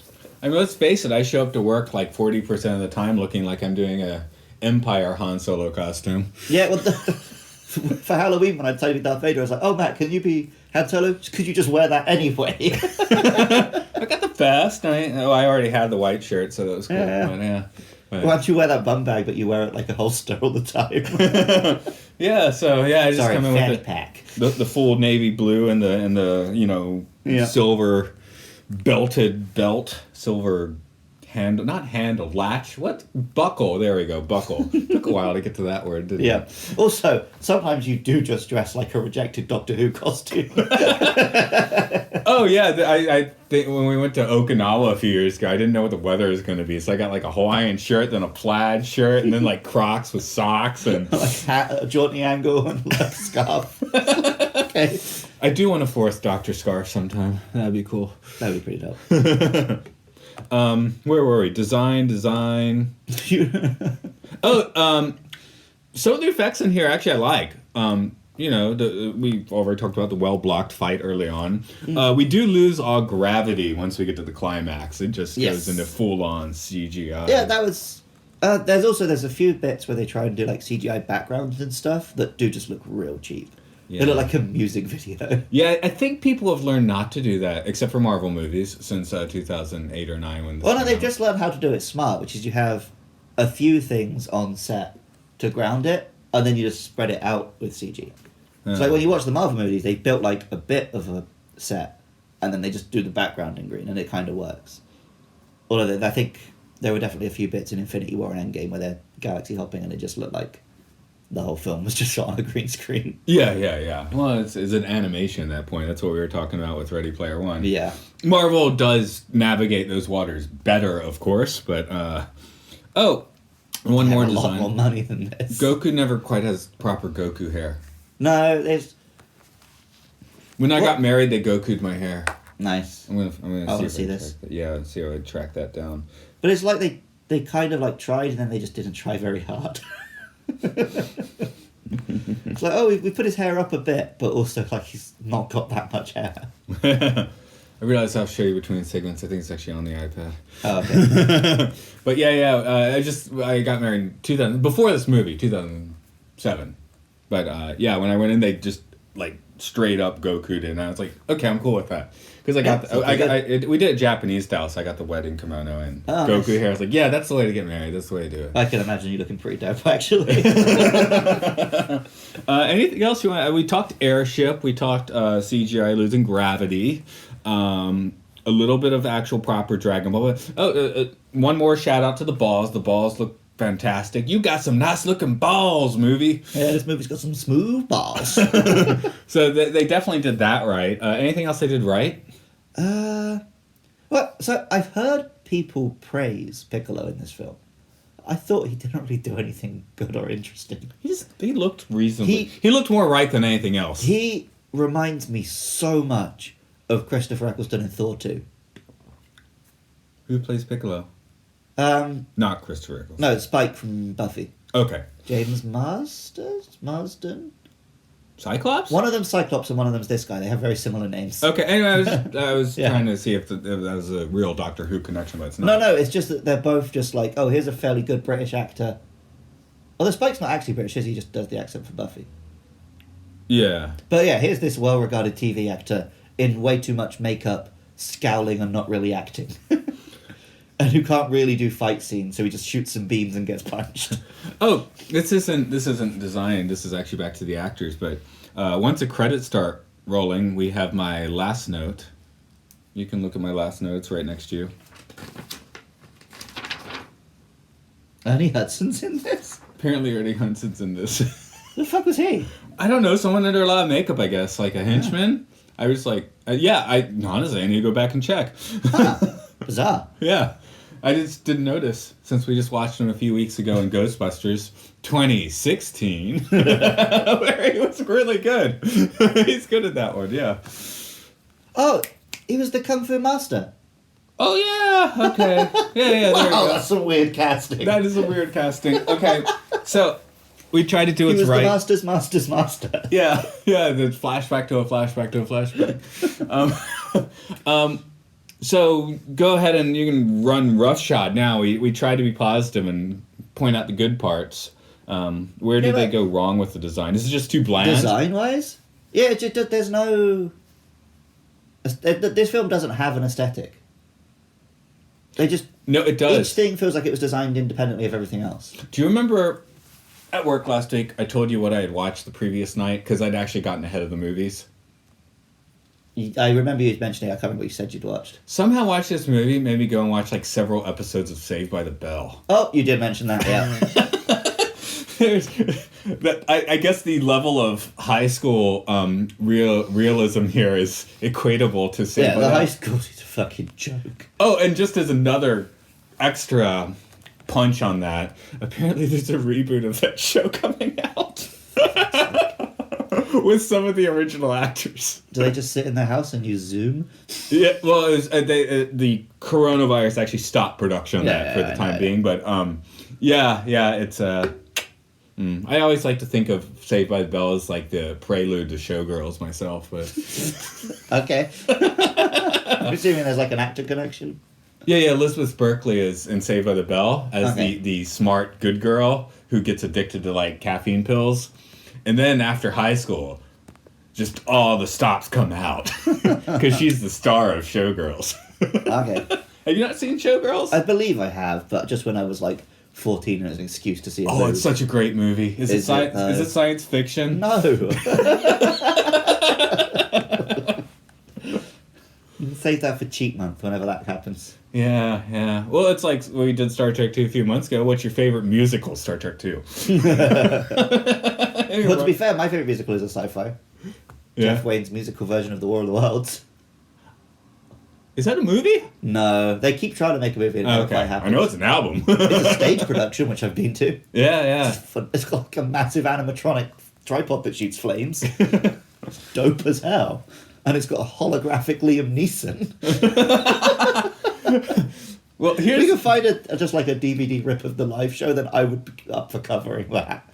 I mean, let's face it, I show up to work like 40% of the time looking like I'm doing a Empire Han Solo costume. Yeah, well, for Halloween when I told you Darth Vader, I was like, oh, Matt, can you be Han Solo? Could you just wear that anyway? I got the vest. I already had the white shirt, so that was cool. Yeah. But, yeah. But, Why don't you wear that bum bag, but you wear it like a holster all the time? yeah, so yeah, I just Sorry, come in fanny with pack. the full navy blue and the Yeah. silver belted belt, silver handle, not handle, latch, what? Buckle, there we go, buckle. Took a while to get to that word, didn't Yeah. it? Also, sometimes you do just dress like a rejected Doctor Who costume. Oh, yeah, I think when we went to Okinawa a few years ago, I didn't know what the weather was going to be, so I got like a Hawaiian shirt, then a plaid shirt, and then like Crocs with socks, and... Like hat, a jaunty angle, and like a scarf. Okay. I do want a fourth Doctor scarf sometime. That'd be cool. That'd be pretty dope. Where were we? Design. Oh, some of the effects in here actually I like. We've already talked about the well-blocked fight early on. We do lose all gravity once we get to the climax. It just goes into full-on CGI. Yeah, that was... there's a few bits where they try and do like CGI backgrounds and stuff that do just look real cheap. Yeah. They look like a music video. Yeah, I think people have learned not to do that, except for Marvel movies, since 2008 or 9 when this Well, no, came they've out. just learned how to do it smart, which is you have a few things on set to ground it, and then you just spread it out with CG. So like when you watch the Marvel movies, they built like a bit of a set, and then they just do the background in green, and it kind of works. Although I think there were definitely a few bits in Infinity War and Endgame where they're galaxy hopping, and it just looked like the whole film was just shot on a green screen. Yeah. Well, it's an animation at that point. That's what we were talking about with Ready Player One. Yeah. Marvel does navigate those waters better, of course, but one more Have a lot design. more money than this. Goku never quite has proper Goku hair. No, there's... When I What? got married, they Goku'd my hair. Nice. I'm gonna I wanna if see can this. track that. Yeah, see how I track that down. But it's like they kind of like tried and then they just didn't try very hard. It's like, oh, we put his hair up a bit, but also like he's not got that much hair. I realized I'll show you between segments. I think it's actually on the iPad. Oh, okay. But I got married in 2000 before this movie, 2007. But when I went in, they just like straight up Goku'd it, and I was like, okay, I'm cool with that. Because we did it Japanese style, so I got the wedding kimono and Goku nice. hair. I was like, yeah, that's the way to get married. That's the way to do it. I can imagine you looking pretty dope, actually. Anything else you want? We talked airship. We talked CGI losing gravity. A little bit of actual proper Dragon Ball. One more shout out to the balls. The balls look fantastic. You got some nice looking balls, movie. Yeah, this movie's got some smooth balls. So they definitely did that right. Anything else they did right? So I've heard people praise Piccolo in this film. I thought he didn't really do anything good or interesting. He looked reasonably. He looked more right than anything else. He reminds me so much of Christopher Eccleston in Thor 2. Who plays Piccolo? Not Christopher Eccleston. No, Spike from Buffy. Okay. James Marsden? Cyclops? One of them's Cyclops and one of them's this guy. They have very similar names. Okay, anyway, I was Yeah. trying to see if that was a real Doctor Who connection, but it's not. No, it's just that they're both just like, oh, here's a fairly good British actor. Although Spike's not actually British, is he? He just does the accent for Buffy. Yeah. But yeah, here's this well-regarded TV actor in way too much makeup, scowling and not really acting. And who can't really do fight scenes, so he just shoots some beams and gets punched. Oh, this isn't design. This is actually back to the actors. But once the credits start rolling, we have my last note. You can look at my last note. It's right next to you. Ernie Hudson's in this? Apparently, Ernie Hudson's in this. Who the fuck was he? I don't know. Someone under a lot of makeup, I guess, like a henchman. I was like, honestly, I need to go back and check. Huh. Bizarre. Yeah. I just didn't notice since we just watched him a few weeks ago in Ghostbusters 2016, where he was really good. He's good at that one, yeah. Oh, he was the Kung Fu Master. Oh, yeah. Okay. Yeah, there Wow, you go. that's some weird casting. That is a weird casting. Okay. So we tried to do he what's was right. the Master's Master. Yeah. The flashback to a flashback to a flashback. So go ahead and you can run roughshod now. We tried to be positive and point out the good parts. Where did they go wrong with the design? Is it just too bland? Design-wise? Yeah, there's no... This film doesn't have an aesthetic. They just... No, it does. Each thing feels like it was designed independently of everything else. Do you remember at work last week I told you what I had watched the previous night? Because I'd actually gotten ahead of the movies. I remember you mentioning, I can't remember what you said you'd watched. Somehow watch this movie, maybe go and watch like several episodes of Saved by the Bell. Oh, you did mention that, yeah. I guess the level of high school realism here is equatable to Saved by the the Bell. high school is a fucking joke. Oh, and just as another extra punch on that, apparently there's a reboot of that show coming out. With some of the original actors. Do they just sit in their house and use Zoom? Yeah, well, it was, the coronavirus actually stopped production on that for the time being, but it's I always like to think of Saved by the Bell as like the prelude to Showgirls myself, but Okay. I'm assuming there's like an actor connection. yeah, Elizabeth Berkley is in Saved by the Bell as Okay. the smart good girl who gets addicted to like caffeine pills. And then after high school, just all the stops come out. Because she's the star of Showgirls. Okay. Have you not seen Showgirls? I believe I have, but just when I was like 14 and it was an excuse to see a movie. It's such a great movie. Is it science fiction? No. Save that for cheat month whenever that happens. Yeah. Well, it's like we did Star Trek 2 a few months ago. What's your favorite musical, Star Trek 2? Well, to be fair, my favourite musical is a Sci-Fi. Yeah. Jeff Wayne's musical version of The War of the Worlds. Is that a movie? No, they keep trying to make a movie and it never quite Okay. happens. I know it's an album. It's a stage production, which I've been to. Yeah. It's got like a massive animatronic tripod that shoots flames. It's dope as hell. And it's got a holographic Liam Neeson. Well, If we here's could find just like a DVD rip of the live show, then I would be up for covering that.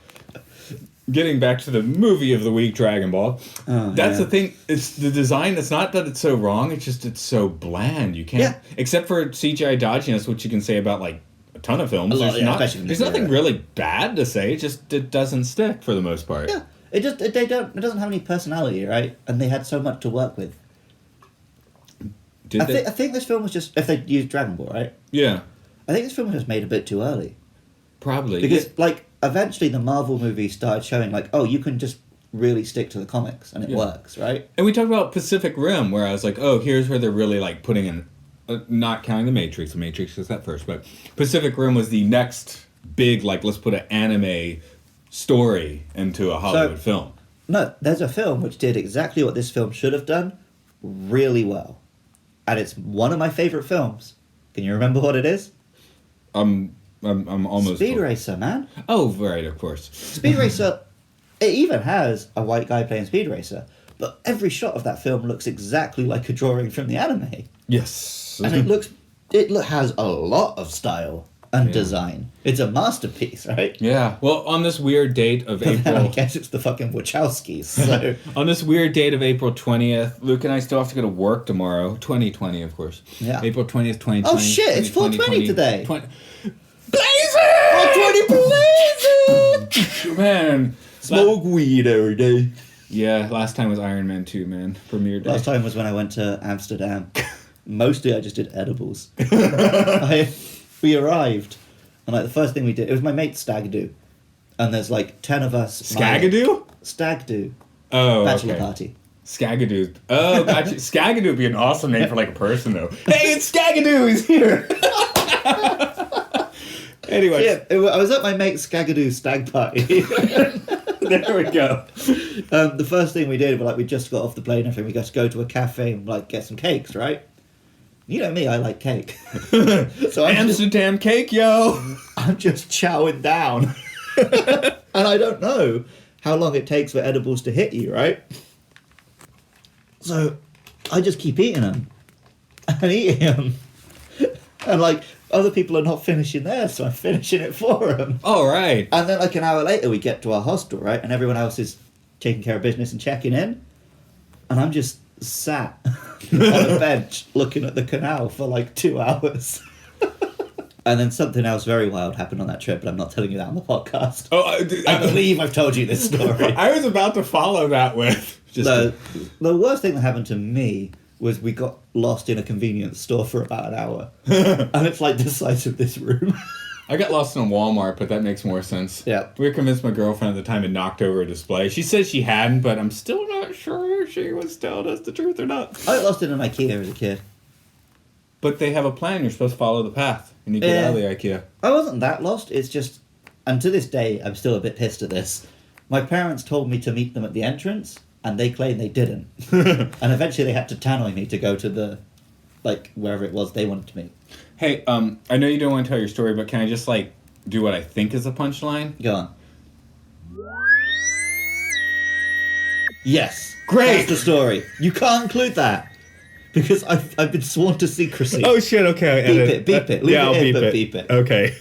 getting back to the movie of the week, Dragon Ball. That's the thing. It's the design. It's not that it's so wrong. It's just it's so bland. You can't, except for CGI dodginess, which you can say about like a ton of films. There's nothing really bad to say. It doesn't stick for the most part. Yeah, it doesn't have any personality, right? And they had so much to work with. I think this film was just, if they used Dragon Ball, right? Yeah. I think this film was just made a bit too early. Probably. Because, like, eventually the Marvel movies started showing, like, oh, you can just really stick to the comics and it works, right? And we talked about Pacific Rim, where I was like, oh, here's where they're really, like, putting in, not counting The Matrix is that first, but Pacific Rim was the next big, like, let's put an anime story into a Hollywood film. No, there's a film which did exactly what this film should have done really well. And it's one of my favourite films. Can you remember what it is? I'm almost... Speed Racer, man. Oh, right, of course. Speed Racer, it even has a white guy playing Speed Racer, but every shot of that film looks exactly like a drawing from the anime. Yes. And it has a lot of style and design. It's a masterpiece, right? Yeah. Well, on this weird date of April... I guess it's the fucking Wachowskis, so... On this weird date of April 20th, Luke and I still have to go to work tomorrow. 2020, of course. Yeah. April 20th, 2020. Oh shit, it's 420 today! Blazing! 420 blazing! Man. Smoke weed every day. Yeah, last time was Iron Man 2, man. Premiere day. Last time was when I went to Amsterdam. Mostly I just did edibles. We arrived, and like the first thing we did, it was my mate's stag do, and there's like 10 of us. Skagadoo? Stag do. Oh, Bachelor party. Skagadoo. Oh, gotcha. Skagadoo would be an awesome name for like a person, though. Hey, it's Skagadoo! He's here! Anyway. Yeah, I was at my mate's Skagadoo stag party. There we go. The first thing we did, we just got off the plane and everything, we got to go to a cafe and like get some cakes, right? You know me, I like cake. So Amsterdam cake, yo! I'm just chowing down. And I don't know how long it takes for edibles to hit you, right? So I just keep eating them. And eating them. And like, other people are not finishing theirs, so I'm finishing it for them. All right. And then like an hour later we get to our hostel, right? And everyone else is taking care of business and checking in. And I'm just sat on a bench looking at the canal for like 2 hours. And then something else very wild happened on that trip, but I'm not telling you that on the podcast. Oh, I believe I've told you this story. I was about to follow that with... The worst thing that happened to me was we got lost in a convenience store for about an hour. And it's like the size of this room. I got lost in a Walmart, but that makes more sense. Yeah. We were convinced my girlfriend at the time had knocked over a display. She said she hadn't, but I'm still not sure she was telling us the truth or not. I got lost in an IKEA as a kid. But they have a plan. You're supposed to follow the path when you get out of the IKEA. I wasn't that lost. It's just, and to this day, I'm still a bit pissed at this. My parents told me to meet them at the entrance, and they claimed they didn't. And eventually they had to tannoy me to go to the, like, wherever it was they wanted to meet. Hey, I know you don't want to tell your story, but can I just, like, do what I think is a punchline? Go on. Yes. Great. That's the story. You can't include that. Because I've been sworn to secrecy. Oh, shit, okay. Beep it. Leave it in, but beep it. Okay.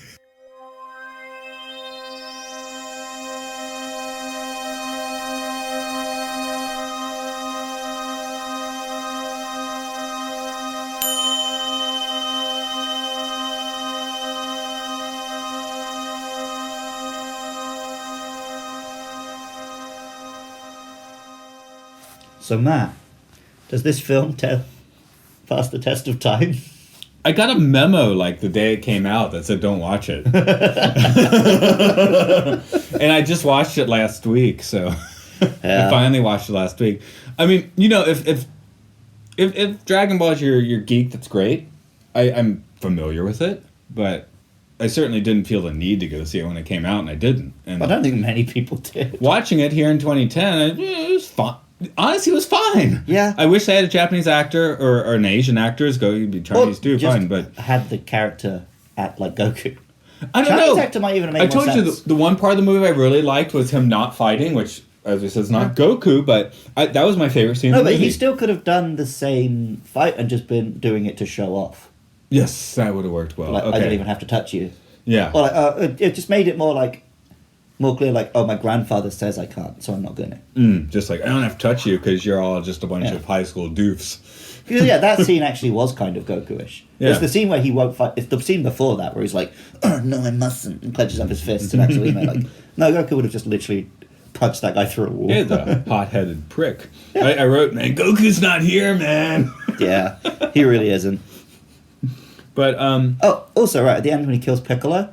So, Matt, does this film pass the test of time? I got a memo, like, the day it came out that said don't watch it. And I just watched it last week, so... Yeah. I finally watched it last week. I mean, you know, if Dragon Ball is your geek, that's great. I'm familiar with it, but I certainly didn't feel the need to go see it when it came out, and I didn't. And I don't think many people did. watching it here in 2010, it was fun. Honestly, it was fine. Yeah. I wish I had a Japanese actor or an Asian actor. You'd be Chinese too, just fine. But had the character act like Goku. I don't Chinese know. actor might even make I more told you sense. the one part of the movie I really liked was him not fighting, which, as we said, is not Goku, but that was my favorite scene. No, of the but movie. he still could have done the same fight and just been doing it to show off. Yes, that would have worked well. Like, okay. I don't even have to touch you. Yeah. Or like, it just made it more clear, like, oh, my grandfather says I can't, so I'm not going to. Just like, I don't have to touch you because you're all just a bunch Yeah. of high school doofs. Because, yeah, that scene actually was kind of Goku-ish. Yeah. It's the scene where he won't fight. It's the scene before that where he's like, oh, no, I mustn't, and clenches up his fists, and actually, like, no, Goku would have just literally punched that guy through a wall. He's a hot-headed prick. I wrote, man, Goku's not here, man. Yeah, he really isn't. But, Oh, also, right, at the end when he kills Piccolo,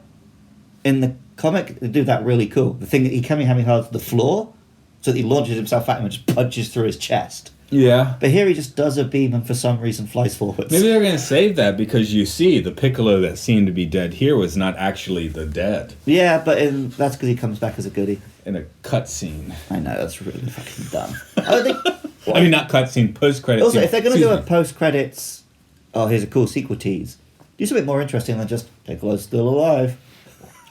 in the comic, they do that really cool. The thing that he Kamehameha to the floor, so that he launches himself at him and just punches through his chest. yeah. But here he just does a beam and for some reason flies forwards. Maybe they're going to save that because you see the Piccolo that seemed to be dead here was not actually the dead Yeah, but that's because he comes back as a goodie. in a cutscene. I know, that's really fucking dumb. I don't think... I mean, not cutscene, post-credit Also, scene. if they're going to do a Excuse me. post-credits, oh, here's a cool sequel tease, do something more interesting than just Piccolo's still alive.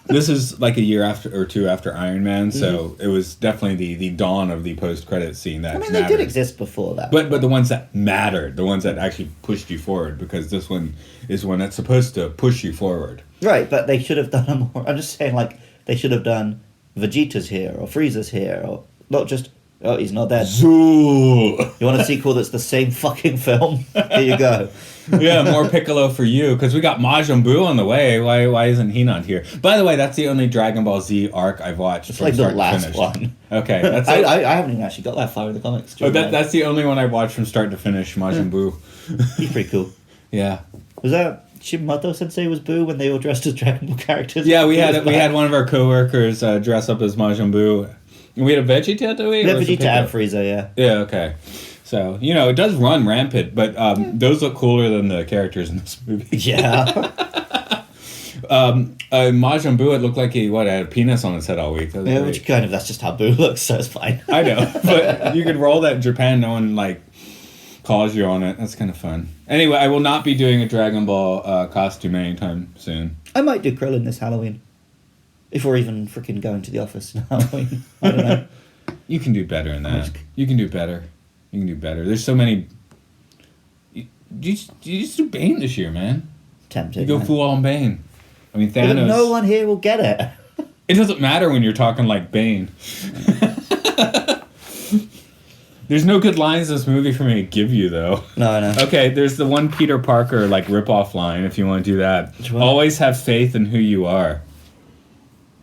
This is like a year after or two after Iron Man, so it was definitely the dawn of the post-credit scene that I mean, they mattered. did exist before that. But the ones that mattered, the ones that actually pushed you forward, because this one is one that's supposed to push you forward. Right, but they should have done a more... I'm just saying, like, they should have done Vegeta's here, or Frieza's here, or not just, oh, he's not dead. Zoo. You want a sequel that's the same fucking film? Here you go. Yeah, more Piccolo for you, because we got Majin Buu on the way. Why isn't he not here? By the way, that's the only Dragon Ball Z arc I've watched. It's from like the start to last finish. one. Okay, that's it. I haven't even actually got that far in the comics. That's the only one I watched from start to finish. Majin Buu. He's pretty cool. Yeah. Was that Shimato Sensei was Boo when they all dressed as Dragon Ball characters? Yeah, we had one of our coworkers dress up as Majin Buu. We had a Vegeta, did we? Yeah, Or was it Vegeta and Piccolo? Frieza, yeah. Yeah, okay. So, you know, it does run rampant, but those look cooler than the characters in this movie. Yeah. Majin Buu, it looked like he had a penis on his head all week. That was Yeah, great. which kind of, that's just how Boo looks, so it's fine. I know, but you could roll that in Japan, no one, like, calls you on it. That's kind of fun. Anyway, I will not be doing a Dragon Ball costume anytime soon. I might do Krillin this Halloween. If we're even freaking going to the office in Halloween. I don't know. You can do better than that. You can do better. You can do better. There's so many... You just do Bane this year, man. Tempted. You go man. full on Bane. I mean, But Thanos... no one here will get it. It doesn't matter when you're talking like Bane. There's no good lines in this movie for me to give you, though. No, I know. Okay, there's the one Peter Parker, like, rip-off line, if you want to do that. Which one? Always have faith in who you are.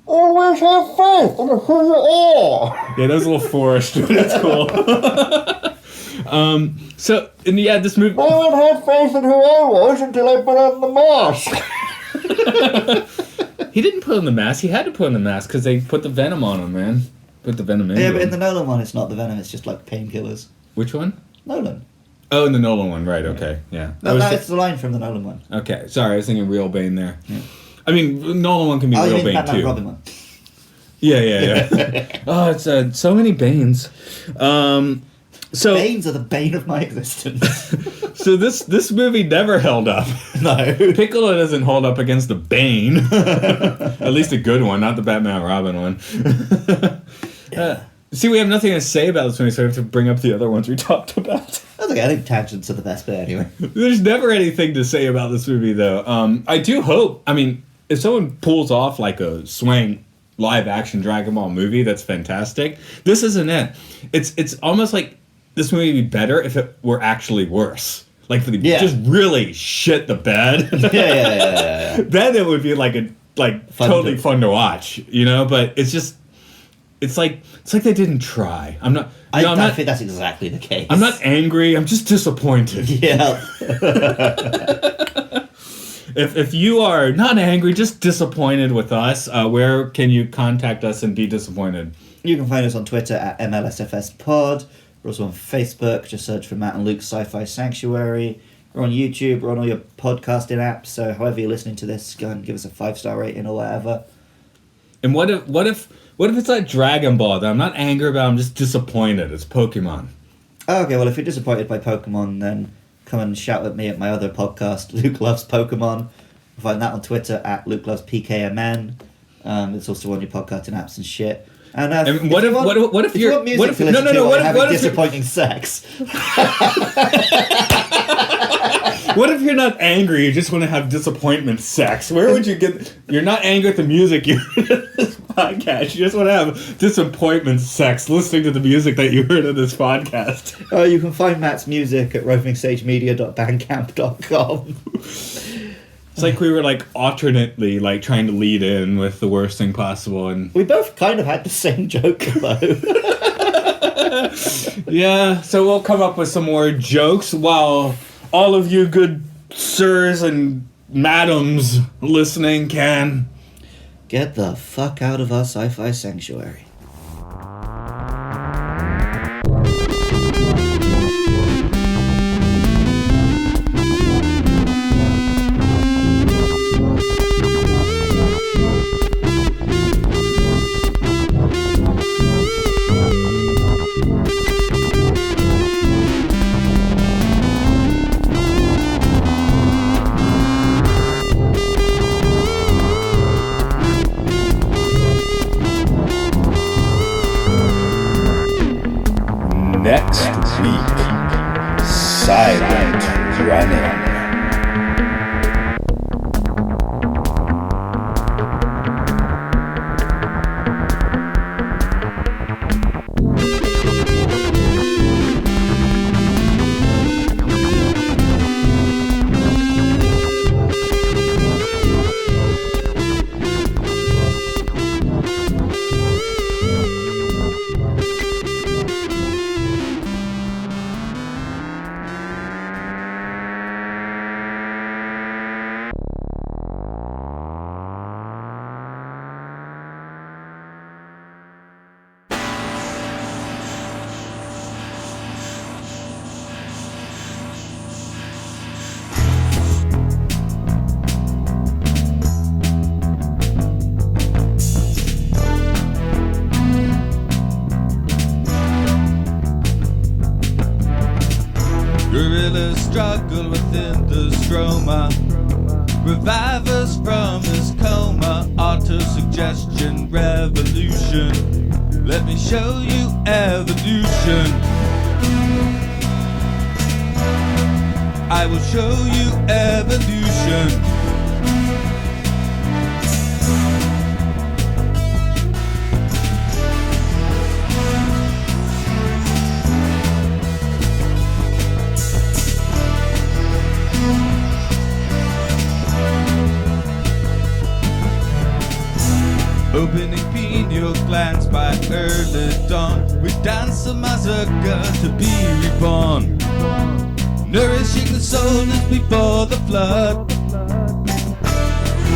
Always have faith in who you are. Yeah, that was a little forced, but that's cool. So, and yeah, this movie... No one had faith in who I was until I put on the mask. He didn't put on the mask. He had to put on the mask because they put the venom on him, man. Put the venom in. Yeah, but in him. the Nolan one, it's not the venom. It's just like painkillers. Which one? Nolan. Oh, in the Nolan one, right? Okay, yeah. No, it's the line from the Nolan one. Okay, sorry, I was thinking Real Bane there. Yeah. I mean, Nolan one can be Oh, you Real mean Bane Batman too. Robin one? Yeah. Oh, it's so many Banes. So Banes are the bane of my existence. so this movie never held up. No. Piccolo doesn't hold up against the Bane. At least a good one, not the Batman Robin one. See, we have nothing to say about this movie, so we have to bring up the other ones we talked about. That's okay. I think tangents are the best bit anyway. There's never anything to say about this movie, though. I do hope. I mean, if someone pulls off like a swang live-action Dragon Ball movie, that's fantastic. This isn't it. It's almost like this movie would be better if it were actually worse. Like for the just really shit the bed. Yeah. Then it would be like totally fun to watch, you know. But it's just. It's like they didn't try. I'm not. I think that's exactly the case. I'm not angry. I'm just disappointed. Yeah. If you are not angry, just disappointed with us, where can you contact us and be disappointed? You can find us on Twitter at MLSFS We're also on Facebook. Just search for Matt and Luke's Sci-Fi Sanctuary. We're on YouTube. We're on all your podcasting apps. So however you're listening to this, go and give us a 5-star rating or whatever. And what if it's like Dragon Ball that I'm not angry about, I'm just disappointed? It's Pokemon. Okay, well, if you're disappointed by Pokemon, then come and shout at me at my other podcast, Luke Loves Pokemon. You'll find that on Twitter at Luke Loves PKMN. It's also on your podcasting apps and shit. And what if you're want music to listen to while having disappointing sex? What if you're not angry, you just want to have disappointment sex? Where would you get... You're not angry at the music you heard in this podcast. You just want to have disappointment sex listening to the music that you heard in this podcast. You can find Matt's music at rovingsagemedia.bandcamp.com. It's like we were like alternately like trying to lead in with the worst thing possible, and we both kind of had the same joke though. Yeah, so we'll come up with some more jokes while all of you good sirs and madams listening can get the fuck out of our Sci-Fi Sanctuary. Next week, Silent Running. Gorillas struggle within the stroma. Revive us from this coma. Auto-suggestion revolution. Let me show you evolution. I will show you evolution. Opening pineal glands by early dawn. We dance a massacre to be reborn. Nourishing the soul as before the flood.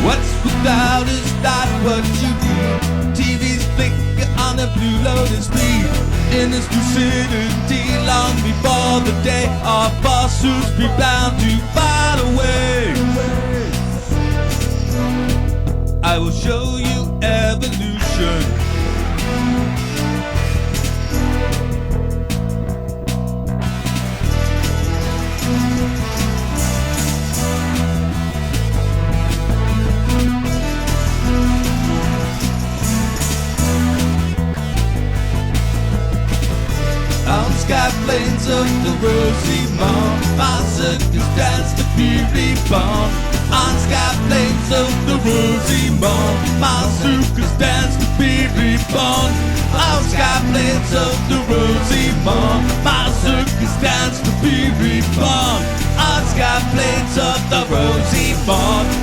What's without is not what you need. TV's flicker on a blue lotus speed. In this lucidity long before the day our fossils be bound to fade away. I will show you evolution. On sky plains of the rosy morn, my circus dance to be reborn. On sky plains of the rosy morn, my circus dance to be reborn. On sky plains of the rosy morn, my circus dance to be reborn. On sky plains of the rosy morn,